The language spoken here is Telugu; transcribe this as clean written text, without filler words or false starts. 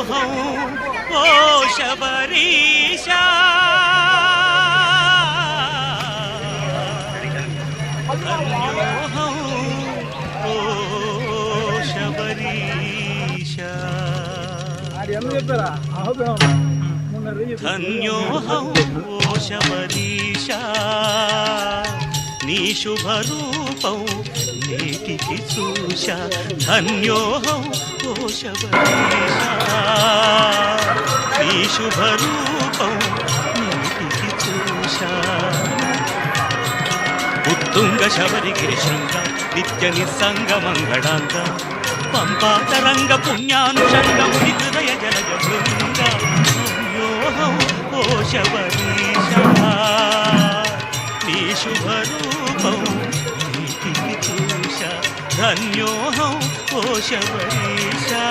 ధన్యోహం ఓ శబరీశా ధన్యోహం ఓ శబరీశా ధన్యోహం ఓ శబరీశా నీ శుభరూపం నేటికి చూశా ధన్యోహం ఓ శబరీశా నీ శుభరూపం నేటికి చూశా ఉత్తుంగ శబరిగిరి శృంగ నిత్య నిస్సంగ మంగళాంగ పంపాతరంగ పుణ్యానుషంగం హృదయ జలజ బృంగ ధన్యోహం ఓ శబరీశా నీ శుభరూపం నీటికి చూశా ధన్యోహం ఓ శబరీశా